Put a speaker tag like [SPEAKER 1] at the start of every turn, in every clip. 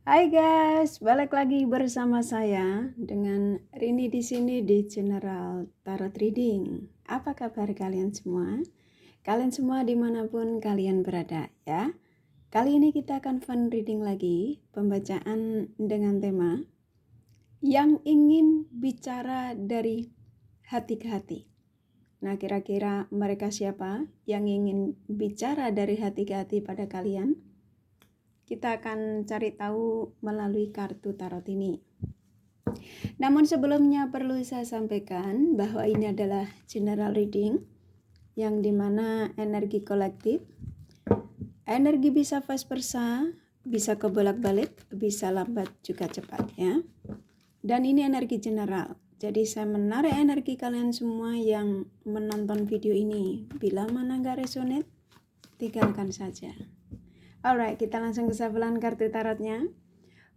[SPEAKER 1] Hai guys, balik lagi bersama saya dengan Rini di sini di General Tarot Reading. Apa kabar kalian semua? Kalian semua dimanapun kalian berada ya. Kali ini kita akan fun reading lagi, pembacaan dengan tema yang ingin bicara dari hati ke hati. Nah, kira-kira mereka siapa yang ingin bicara dari hati ke hati pada kalian? Kita akan cari tahu melalui kartu tarot ini. Namun sebelumnya perlu saya sampaikan bahwa ini adalah general reading yang dimana energi kolektif, energi bisa vice versa, bisa kebolak-balik, bisa lambat juga cepat ya. Dan ini energi general. Jadi saya menarik energi kalian semua yang menonton video ini. Bila mana nggak resonate, tinggalkan saja. Alright, kita langsung ke shufflean kartu tarotnya.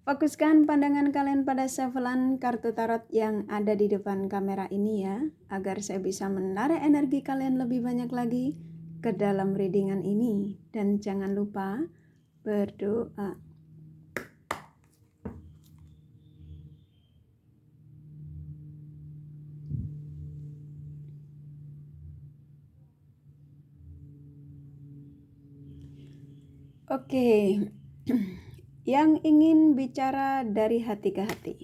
[SPEAKER 1] Fokuskan pandangan kalian pada shufflean kartu tarot yang ada di depan kamera ini ya, agar saya bisa menarik energi kalian lebih banyak lagi ke dalam readingan ini. Dan jangan lupa berdoa. Oke, yang ingin bicara dari hati ke hati.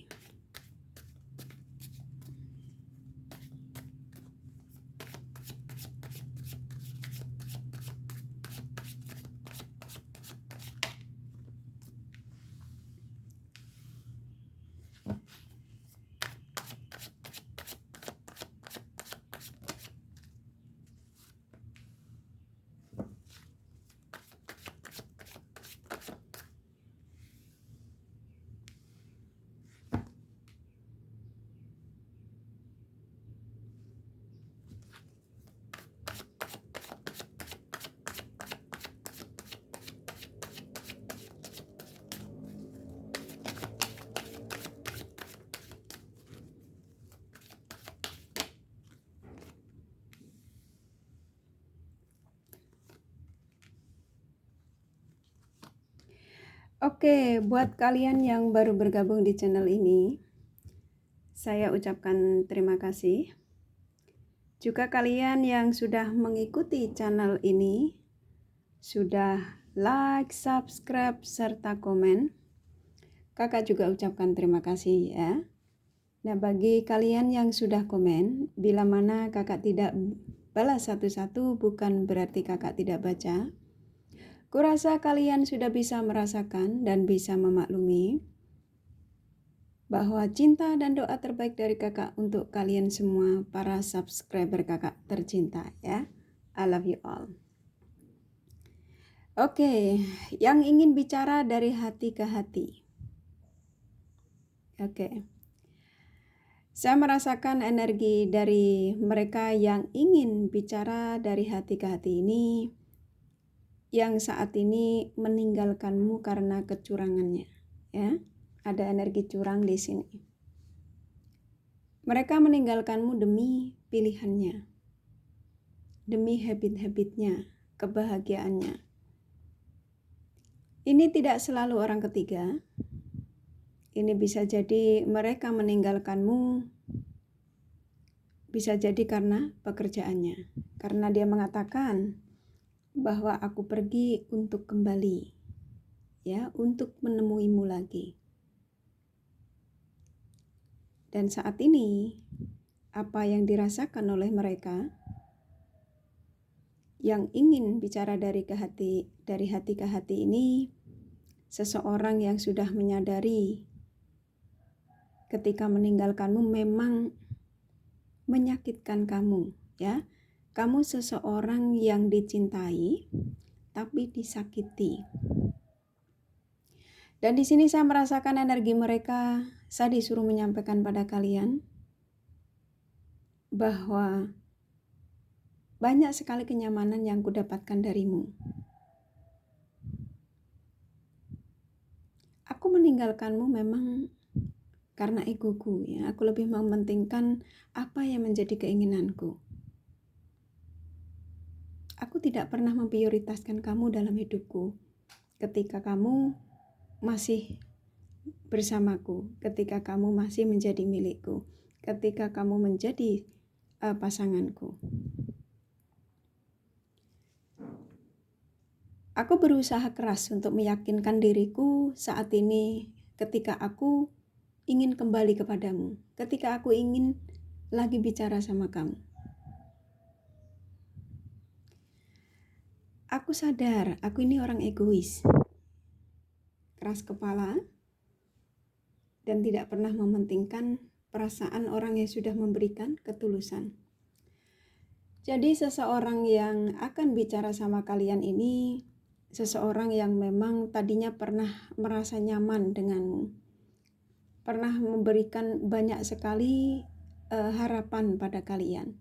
[SPEAKER 1] Oke, buat kalian yang baru bergabung di channel ini, saya ucapkan terima kasih. Juga kalian yang sudah mengikuti channel ini, sudah like, subscribe, serta komen, kakak juga ucapkan terima kasih ya. Nah, bagi kalian yang sudah komen, bila mana kakak tidak balas satu-satu bukan berarti kakak tidak baca. Kurasa kalian sudah bisa merasakan dan bisa memaklumi bahwa cinta dan doa terbaik dari kakak untuk kalian semua para subscriber kakak tercinta ya. I love you all. Oke, yang ingin bicara dari hati ke hati. Oke. Saya merasakan energi dari mereka yang ingin bicara dari hati ke hati ini, yang saat ini meninggalkanmu karena kecurangannya, ya. Ada energi curang di sini. Mereka meninggalkanmu demi pilihannya, demi habit-habitnya, kebahagiaannya. Ini tidak selalu orang ketiga. Ini bisa jadi mereka meninggalkanmu, bisa jadi karena pekerjaannya. Karena dia mengatakan bahwa aku pergi untuk kembali, ya, untuk menemuimu lagi. Dan saat ini, apa yang dirasakan oleh mereka yang ingin bicara dari hati ke hati ini, seseorang yang sudah menyadari ketika meninggalkanmu memang menyakitkan kamu, ya. Kamu seseorang yang dicintai tapi disakiti. Dan di sini saya merasakan energi mereka, saya disuruh menyampaikan pada kalian bahwa banyak sekali kenyamanan yang kudapatkan darimu. Aku meninggalkanmu memang karena egoku, ya. Aku lebih mementingkan apa yang menjadi keinginanku. Aku tidak pernah memprioritaskan kamu dalam hidupku. Ketika kamu masih bersamaku, ketika kamu masih menjadi milikku, ketika kamu menjadi pasanganku. Aku berusaha keras untuk meyakinkan diriku saat ini ketika aku ingin kembali kepadamu, ketika aku ingin lagi bicara sama kamu. Aku sadar, aku ini orang egois, keras kepala, dan tidak pernah mementingkan perasaan orang yang sudah memberikan ketulusan. Jadi seseorang yang akan bicara sama kalian ini, seseorang yang memang tadinya pernah merasa nyaman denganmu, pernah memberikan banyak sekali harapan pada kalian.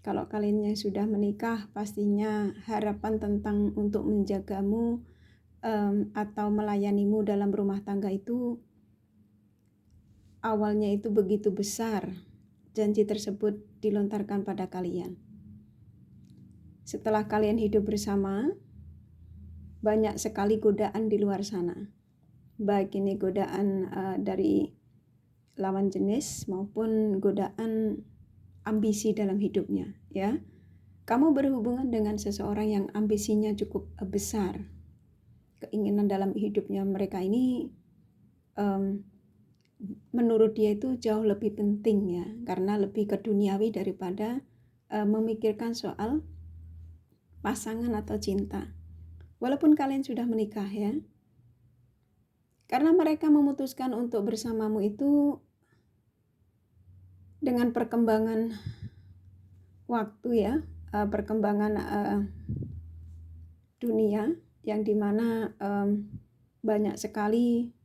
[SPEAKER 1] Kalau kalian yang sudah menikah, pastinya harapan tentang untuk menjagamu atau melayanimu dalam rumah tangga itu awalnya itu begitu besar. Janji tersebut dilontarkan pada kalian. Setelah kalian hidup bersama, banyak sekali godaan di luar sana. Baik ini godaan dari lawan jenis maupun godaan ambisi dalam hidupnya, ya. Kamu berhubungan dengan seseorang yang ambisinya cukup besar. Keinginan dalam hidupnya mereka ini menurut dia itu jauh lebih penting, ya, karena lebih ke duniawi daripada memikirkan soal pasangan atau cinta. Walaupun kalian sudah menikah, ya. Karena mereka memutuskan untuk bersamamu itu dengan perkembangan waktu, ya, perkembangan dunia yang dimana banyak sekali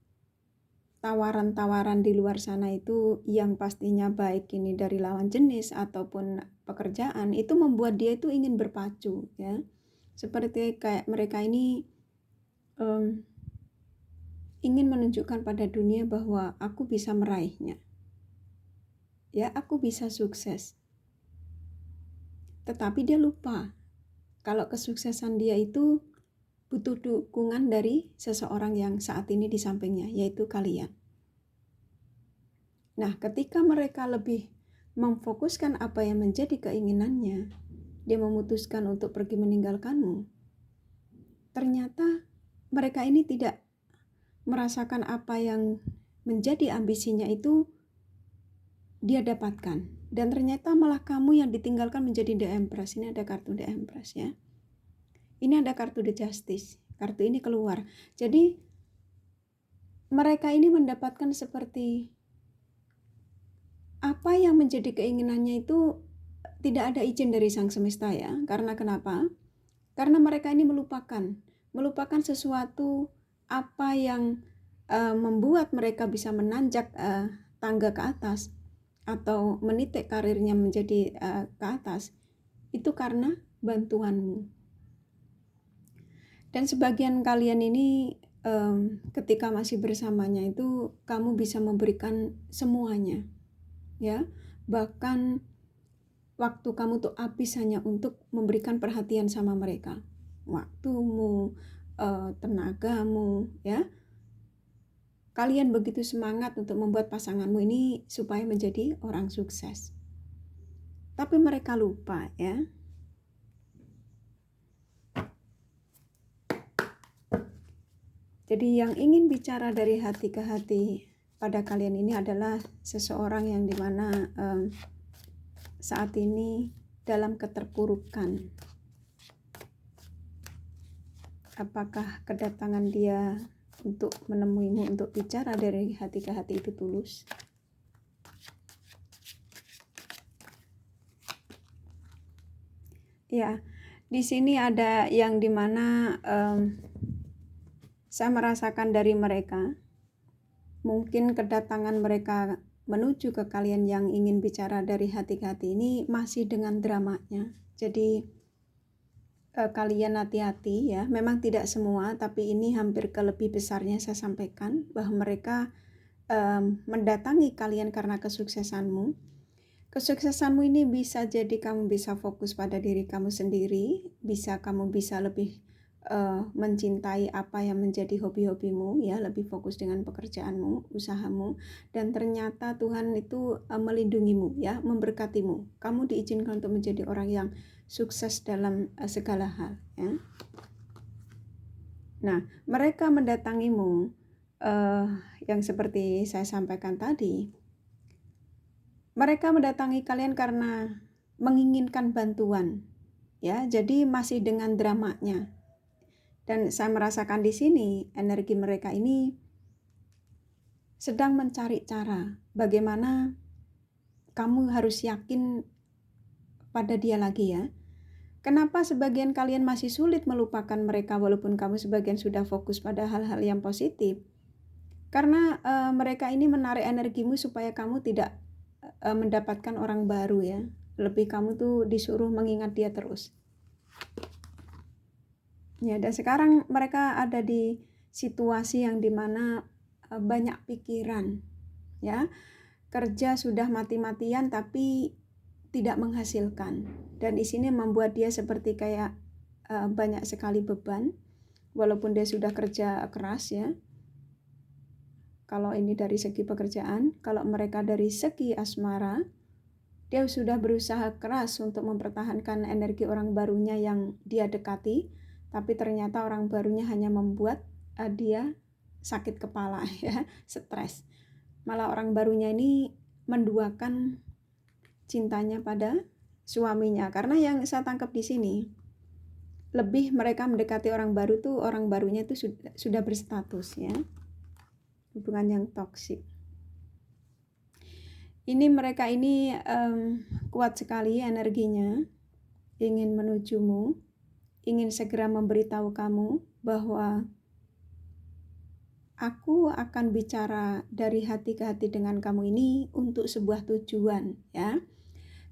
[SPEAKER 1] tawaran-tawaran di luar sana itu yang pastinya baik ini dari lawan jenis ataupun pekerjaan, itu membuat dia itu ingin berpacu, ya. Seperti kayak mereka ini ingin menunjukkan pada dunia bahwa aku bisa meraihnya, ya, aku bisa sukses. Tetapi dia lupa kalau kesuksesan dia itu butuh dukungan dari seseorang yang saat ini di sampingnya, yaitu kalian. Nah, ketika mereka lebih memfokuskan apa yang menjadi keinginannya, dia memutuskan untuk pergi meninggalkanmu. Ternyata mereka ini tidak merasakan apa yang menjadi ambisinya itu dia dapatkan. Dan ternyata malah kamu yang ditinggalkan menjadi The Empress. Ini ada kartu The Empress, ya. Ini ada kartu The Justice. Kartu ini keluar. Jadi mereka ini mendapatkan seperti apa yang menjadi keinginannya itu tidak ada izin dari Sang Semesta, ya. Karena kenapa? Karena mereka ini melupakan sesuatu apa yang membuat mereka bisa menanjak tangga ke atas atau menitik karirnya menjadi ke atas, itu karena bantuanmu. Dan sebagian kalian ini ketika masih bersamanya itu kamu bisa memberikan semuanya, ya. Bahkan waktu kamu tuh habis hanya untuk memberikan perhatian sama mereka, waktumu, tenagamu, ya. Kalian begitu semangat untuk membuat pasanganmu ini supaya menjadi orang sukses. Tapi mereka lupa, ya. Jadi yang ingin bicara dari hati ke hati pada kalian ini adalah seseorang yang dimana saat ini dalam keterpurukan. Apakah kedatangan dia untuk menemuimu untuk bicara dari hati ke hati itu tulus? Ya, di sini ada yang dimana saya merasakan dari mereka, mungkin kedatangan mereka menuju ke kalian yang ingin bicara dari hati ke hati ini masih dengan dramanya. Jadi kalian hati-hati, ya. Memang tidak semua, tapi ini hampir ke lebih besarnya saya sampaikan bahwa mereka mendatangi kalian karena kesuksesanmu. Kesuksesanmu ini bisa jadi kamu bisa fokus pada diri kamu sendiri, bisa kamu bisa lebih mencintai apa yang menjadi hobi-hobimu, ya, lebih fokus dengan pekerjaanmu, usahamu, dan ternyata Tuhan itu melindungimu, ya, memberkatimu. Kamu diizinkan untuk menjadi orang yang sukses dalam segala hal, ya. Nah, mereka mendatangimu yang seperti saya sampaikan tadi. Mereka mendatangi kalian karena menginginkan bantuan, ya. Jadi masih dengan dramanya. Dan saya merasakan di sini energi mereka ini sedang mencari cara bagaimana kamu harus yakin pada dia lagi, ya. Kenapa sebagian kalian masih sulit melupakan mereka walaupun kamu sebagian sudah fokus pada hal-hal yang positif? Karena mereka ini menarik energimu supaya kamu tidak mendapatkan orang baru, ya. Lebih kamu tuh disuruh mengingat dia terus. Ya, dan sekarang mereka ada di situasi yang dimana banyak pikiran, ya. Kerja sudah mati-matian tapi tidak menghasilkan, dan di sini membuat dia seperti kayak banyak sekali beban walaupun dia sudah kerja keras, ya. Kalau ini dari segi pekerjaan, kalau mereka dari segi asmara, dia sudah berusaha keras untuk mempertahankan energi orang barunya yang dia dekati, tapi ternyata orang barunya hanya membuat dia sakit kepala, ya, stres. Malah orang barunya ini menduakan cintanya pada suaminya, karena yang saya tangkap di sini lebih mereka mendekati orang baru tuh, orang barunya itu sudah berstatus, ya, hubungan yang toksik. Ini mereka ini kuat sekali energinya, ingin menujumu, ingin segera memberitahu kamu bahwa aku akan bicara dari hati ke hati dengan kamu ini untuk sebuah tujuan, ya.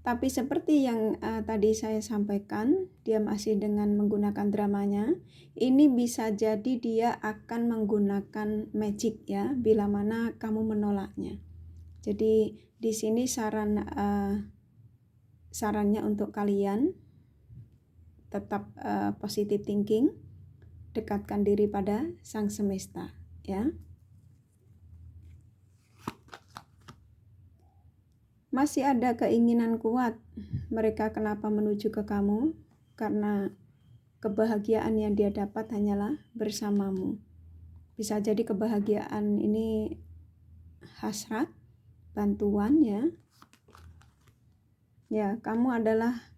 [SPEAKER 1] Tapi seperti yang tadi saya sampaikan, dia masih dengan menggunakan dramanya. Ini bisa jadi dia akan menggunakan magic, ya, bila mana kamu menolaknya. Jadi di sini sarannya untuk kalian tetap positive thinking, dekatkan diri pada Sang Semesta, ya. Masih ada keinginan kuat mereka kenapa menuju ke kamu, karena kebahagiaan yang dia dapat hanyalah bersamamu. Bisa jadi kebahagiaan ini hasrat, bantuan, ya. Ya, kamu adalah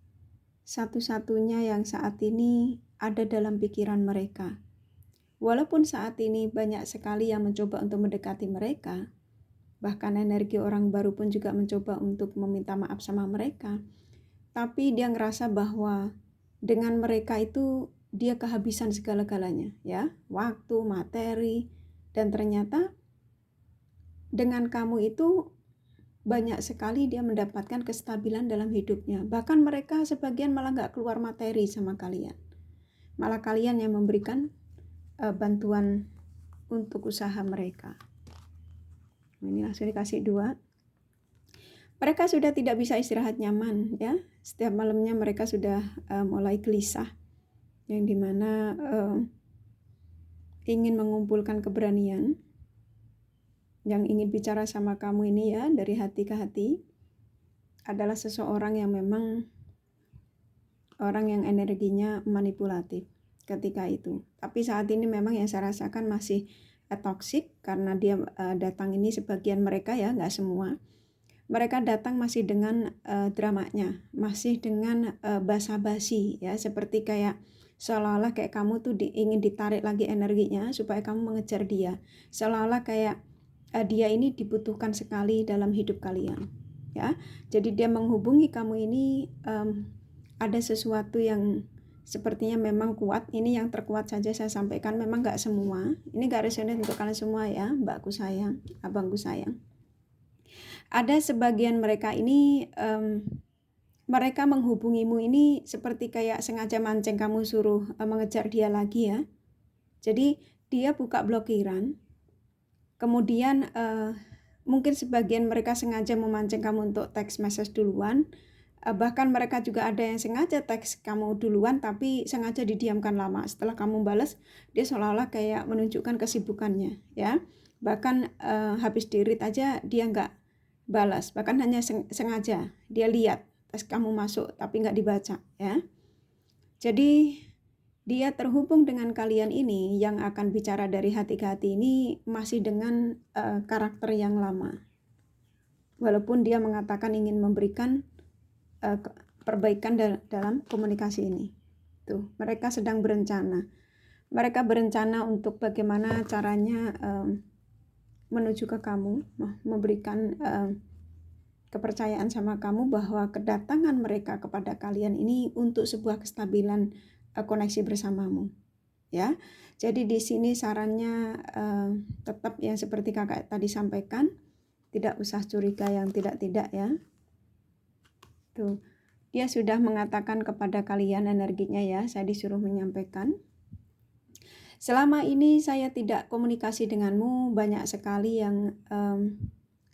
[SPEAKER 1] satu-satunya yang saat ini ada dalam pikiran mereka. Walaupun saat ini banyak sekali yang mencoba untuk mendekati mereka, bahkan energi orang baru pun juga mencoba untuk meminta maaf sama mereka, tapi dia ngerasa bahwa dengan mereka itu dia kehabisan segala-galanya, ya, waktu, materi, dan ternyata dengan kamu itu banyak sekali dia mendapatkan kestabilan dalam hidupnya. Bahkan mereka sebagian malah gak keluar materi sama kalian, malah kalian yang memberikan bantuan untuk usaha mereka. Ini langsung dikasih 2. Mereka sudah tidak bisa istirahat nyaman, ya. Setiap malamnya mereka sudah mulai gelisah, yang dimana ingin mengumpulkan keberanian, yang ingin bicara sama kamu ini, ya, dari hati ke hati, adalah seseorang yang memang orang yang energinya manipulatif ketika itu. Tapi saat ini memang yang saya rasakan masih toksik, karena dia datang ini sebagian mereka, ya, nggak semua. Mereka datang masih dengan dramanya, masih dengan basa-basi, ya, seperti kayak seolah-olah kayak kamu tuh ingin ditarik lagi energinya supaya kamu mengejar dia, seolah-olah kayak dia ini dibutuhkan sekali dalam hidup kalian, ya. Jadi dia menghubungi kamu ini ada sesuatu yang sepertinya memang kuat. Ini yang terkuat saja saya sampaikan, memang gak semua. Ini gak resonate untuk kalian semua, ya, mbakku sayang, abangku sayang. Ada sebagian mereka ini mereka menghubungimu ini seperti kayak sengaja mancing kamu, suruh mengejar dia lagi, ya. Jadi dia buka blokiran, kemudian mungkin sebagian mereka sengaja memancing kamu untuk text message duluan, Bahkan mereka juga ada yang sengaja teks kamu duluan tapi sengaja didiamkan lama. Setelah kamu balas, dia seolah-olah kayak menunjukkan kesibukannya, ya. Bahkan habis di-read aja dia nggak balas, bahkan hanya sengaja dia lihat teks kamu masuk tapi nggak dibaca, ya. Jadi dia terhubung dengan kalian ini yang akan bicara dari hati ke hati ini masih dengan karakter yang lama. Walaupun dia mengatakan ingin memberikan perbaikan dalam komunikasi ini. Tuh, mereka sedang berencana. Mereka berencana untuk bagaimana caranya menuju ke kamu, memberikan kepercayaan sama kamu bahwa kedatangan mereka kepada kalian ini untuk sebuah kestabilan koneksi bersamamu, ya. Jadi di sini sarannya tetap yang seperti kakak tadi sampaikan, tidak usah curiga yang tidak-tidak, ya. Tuh, dia sudah mengatakan kepada kalian energinya, ya, saya disuruh menyampaikan. Selama ini saya tidak komunikasi denganmu, banyak sekali yang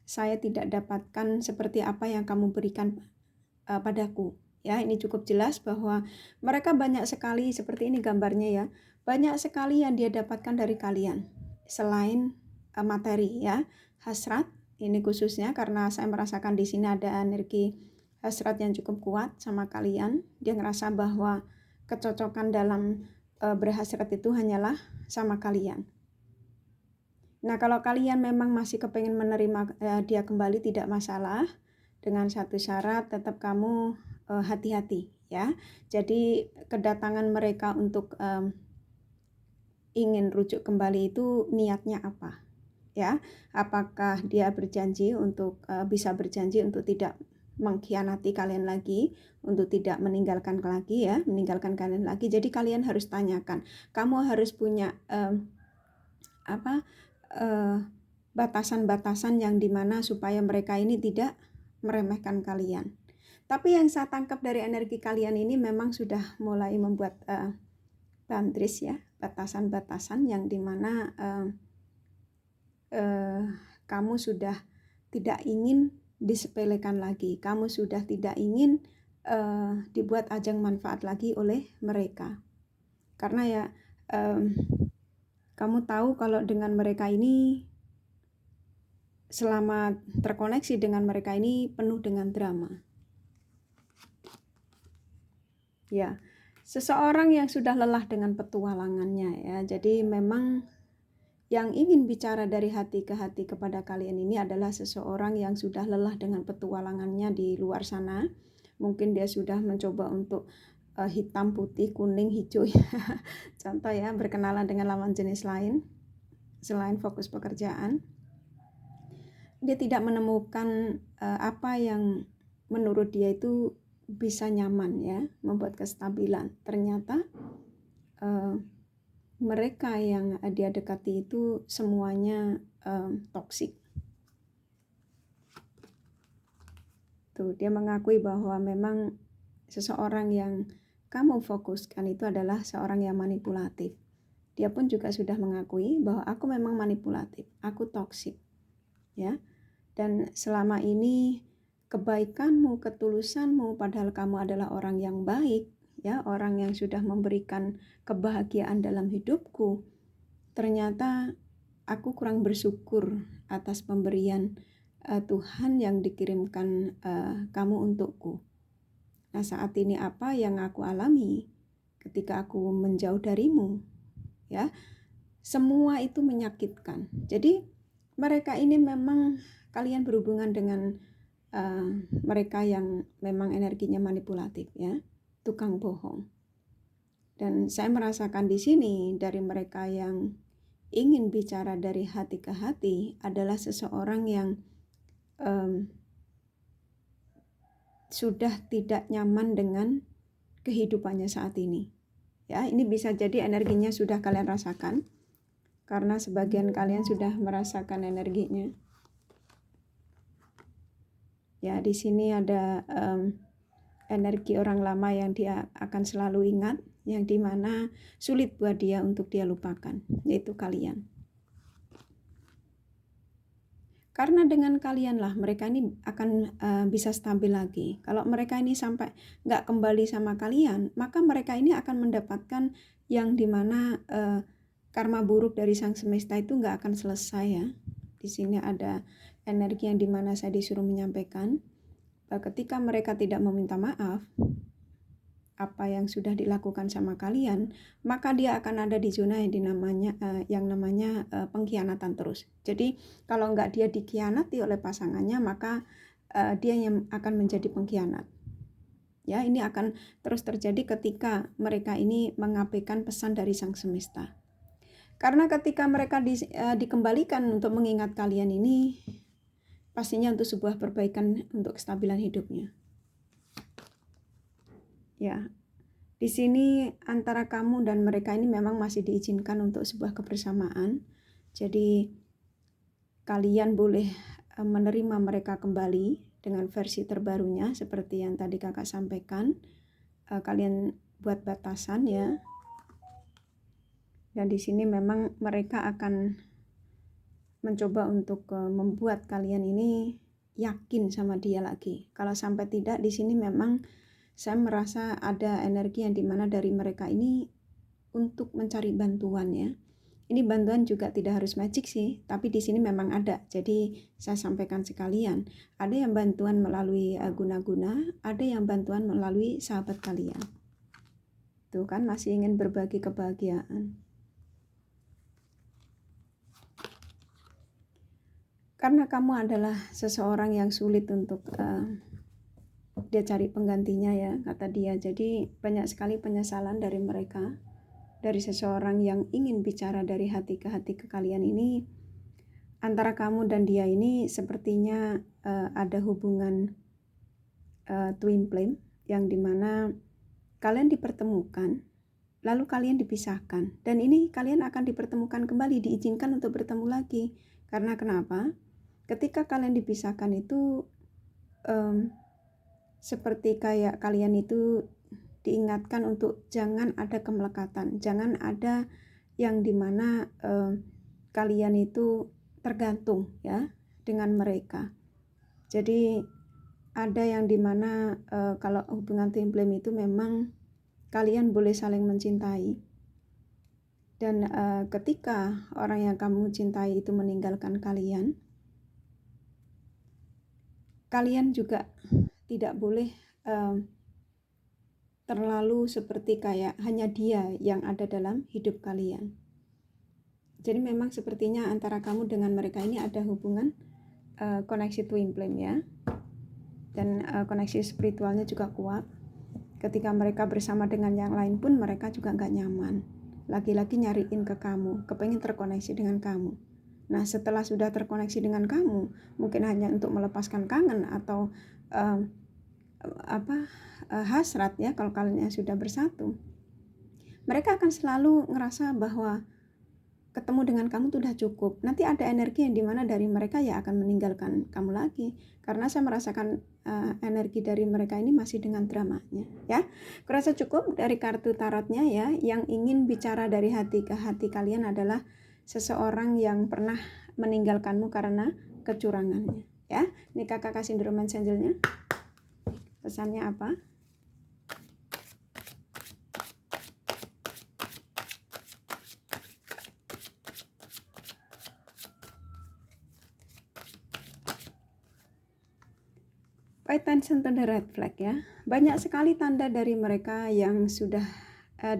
[SPEAKER 1] saya tidak dapatkan seperti apa yang kamu berikan padaku. Ya, ini cukup jelas bahwa mereka banyak sekali, seperti ini gambarnya, ya. Banyak sekali yang dia dapatkan dari kalian. Selain materi, ya. Hasrat, ini khususnya karena saya merasakan di sini ada energi hasrat yang cukup kuat sama kalian. Dia ngerasa bahwa kecocokan dalam berhasrat itu hanyalah sama kalian. Nah, kalau kalian memang masih kepengen menerima dia kembali, tidak masalah. Dengan satu syarat, tetap kamu hati-hati, ya. Jadi kedatangan mereka untuk ingin rujuk kembali itu niatnya apa, ya? Apakah dia berjanji untuk bisa berjanji untuk tidak mengkhianati kalian lagi, untuk tidak meninggalkan kalian lagi. Jadi kalian harus tanyakan. Kamu harus punya batasan-batasan yang dimana supaya mereka ini tidak meremehkan kalian. Tapi yang saya tangkap dari energi kalian ini memang sudah mulai membuat boundaries, ya, batasan-batasan yang dimana kamu sudah tidak ingin disepelekan lagi, kamu sudah tidak ingin dibuat ajang manfaat lagi oleh mereka. Karena ya kamu tahu kalau dengan mereka ini, selama terkoneksi dengan mereka ini penuh dengan drama. Ya, seseorang yang sudah lelah dengan petualangannya, ya. Jadi memang yang ingin bicara dari hati ke hati kepada kalian ini adalah seseorang yang sudah lelah dengan petualangannya di luar sana. Mungkin dia sudah mencoba untuk hitam, putih, kuning, hijau, ya. Contoh, ya, berkenalan dengan lawan jenis lain selain fokus pekerjaan. Dia tidak menemukan apa yang menurut dia itu bisa nyaman, ya, membuat kestabilan. Ternyata mereka yang dia dekati itu semuanya toksik. Tuh, dia mengakui bahwa memang seseorang yang kamu fokuskan itu adalah seorang yang manipulatif. Dia pun juga sudah mengakui bahwa aku memang manipulatif, aku toksik, ya. Dan selama ini kebaikanmu, ketulusanmu, padahal kamu adalah orang yang baik, ya, orang yang sudah memberikan kebahagiaan dalam hidupku. Ternyata aku kurang bersyukur atas pemberian Tuhan yang dikirimkan kamu untukku. Nah, saat ini apa yang aku alami ketika aku menjauh darimu, ya, semua itu menyakitkan. Jadi mereka ini memang, kalian berhubungan dengan mereka yang memang energinya manipulatif, ya, tukang bohong. Dan saya merasakan di sini dari mereka yang ingin bicara dari hati ke hati adalah seseorang yang sudah tidak nyaman dengan kehidupannya saat ini. Ya, ini bisa jadi energinya sudah kalian rasakan karena sebagian kalian sudah merasakan energinya. Ya, di sini ada energi orang lama yang dia akan selalu ingat, yang dimana sulit buat dia untuk dia lupakan, yaitu kalian. Karena dengan kalianlah mereka ini akan bisa stabil lagi. Kalau mereka ini sampai nggak kembali sama kalian, maka mereka ini akan mendapatkan yang dimana karma buruk dari sang semesta itu nggak akan selesai ya. Di sini ada energi yang dimana saya disuruh menyampaikan bahwa ketika mereka tidak meminta maaf apa yang sudah dilakukan sama kalian, maka dia akan ada di zona yang namanya pengkhianatan terus. Jadi kalau nggak dia dikhianati oleh pasangannya, maka dia yang akan menjadi pengkhianat. Ya, ini akan terus terjadi ketika mereka ini mengabaikan pesan dari sang semesta. Karena ketika mereka dikembalikan untuk mengingat kalian ini, pastinya untuk sebuah perbaikan untuk kestabilan hidupnya. Ya, di sini antara kamu dan mereka ini memang masih diizinkan untuk sebuah kebersamaan. Jadi kalian boleh menerima mereka kembali dengan versi terbarunya seperti yang tadi kakak sampaikan. Kalian buat batasan ya. Dan di sini memang mereka akan mencoba untuk membuat kalian ini yakin sama dia lagi. Kalau sampai tidak, di sini memang saya merasa ada energi yang dimana dari mereka ini untuk mencari bantuan ya. Ini bantuan juga tidak harus magic sih, tapi di sini memang ada. Jadi saya sampaikan sekalian, ada yang bantuan melalui guna-guna, ada yang bantuan melalui sahabat kalian. Tuh kan masih ingin berbagi kebahagiaan. Karena kamu adalah seseorang yang sulit untuk dia cari penggantinya ya, kata dia. Jadi banyak sekali penyesalan dari mereka, dari seseorang yang ingin bicara dari hati ke kalian ini. Antara kamu dan dia ini sepertinya ada hubungan twin flame yang dimana kalian dipertemukan, lalu kalian dipisahkan, dan ini kalian akan dipertemukan kembali, diizinkan untuk bertemu lagi. Karena kenapa? Ketika kalian dipisahkan itu seperti kayak kalian itu diingatkan untuk jangan ada kemelekatan, jangan ada yang dimana kalian itu tergantung ya dengan mereka. Jadi ada yang dimana kalau hubungan twin flame itu memang kalian boleh saling mencintai, dan ketika orang yang kamu cintai itu meninggalkan kalian, kalian juga tidak boleh terlalu seperti kayak hanya dia yang ada dalam hidup kalian. Jadi memang sepertinya antara kamu dengan mereka ini ada hubungan koneksi twin flame ya, dan koneksi spiritualnya juga kuat. Ketika mereka bersama dengan yang lain pun mereka juga nggak nyaman, lagi-lagi nyariin ke kamu, kepengen terkoneksi dengan kamu. Nah setelah sudah terkoneksi dengan kamu, mungkin hanya untuk melepaskan kangen atau hasrat ya, kalau kalian sudah bersatu, mereka akan selalu ngerasa bahwa ketemu dengan kamu tuh udah cukup. Nanti ada energi yang dimana dari mereka ya akan meninggalkan kamu lagi. Karena saya merasakan energi dari mereka ini masih dengan dramanya ya. Kurasa cukup dari kartu tarotnya ya. Yang ingin bicara dari hati ke hati kalian adalah seseorang yang pernah meninggalkanmu karena kecurangannya ya. Ini kakak kasih romance angelnya. Pesannya apa? Pay attention to the red flag ya. Banyak sekali tanda dari mereka yang sudah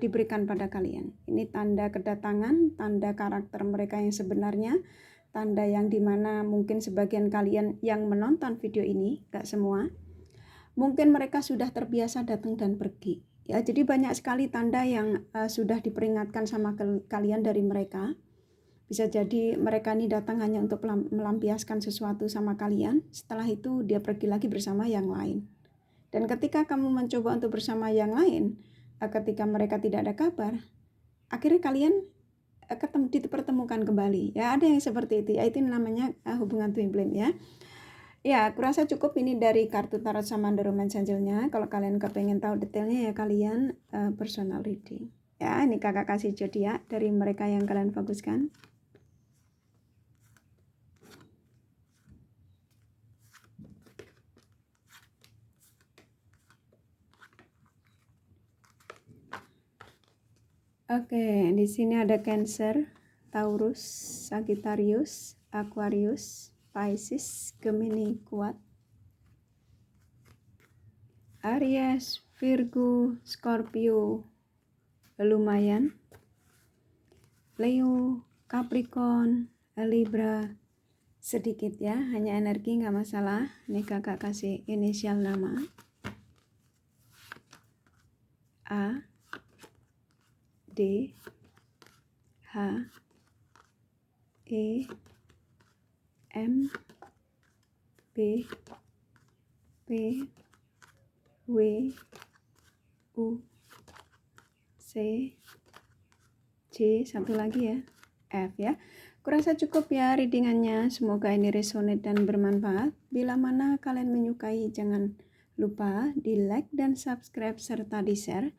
[SPEAKER 1] diberikan pada kalian. Ini tanda kedatangan, tanda karakter mereka yang sebenarnya, tanda yang dimana mungkin sebagian kalian yang menonton video ini, gak semua, mungkin mereka sudah terbiasa datang dan pergi. Ya, jadi banyak sekali tanda yang sudah diperingatkan sama kalian dari mereka. Bisa jadi mereka ini datang hanya untuk melampiaskan sesuatu sama kalian. Setelah itu dia pergi lagi bersama yang lain. Dan ketika kamu mencoba untuk bersama yang lain, ketika mereka tidak ada kabar, akhirnya kalian dipertemukan kembali. Ya ada yang seperti itu. Ya itu namanya hubungan twin flame ya. Ya, kurasa cukup ini dari kartu tarot sama The Romance Angel-nya. Kalau kalian kepengen tahu detailnya ya kalian personal reading. Ya, ini kakak kasih zodiak dari mereka yang kalian fokuskan. Oke, di sini ada Cancer, Taurus, Sagittarius, Aquarius, Pisces, Gemini kuat, Aries, Virgo, Scorpio lumayan, Leo, Capricorn, Libra sedikit ya, hanya energi nggak masalah. Ini kakak kasih inisial nama A, D, H, E, M, B, P, W, U, C, C, satu lagi ya, F ya. Kurasa cukup ya readingannya, semoga ini resonate dan bermanfaat. Bila mana kalian menyukai, jangan lupa di like dan subscribe serta di share.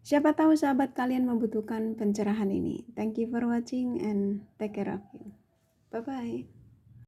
[SPEAKER 1] Siapa tahu sahabat kalian membutuhkan pencerahan ini. Thank you for watching and take care of you. Bye-bye.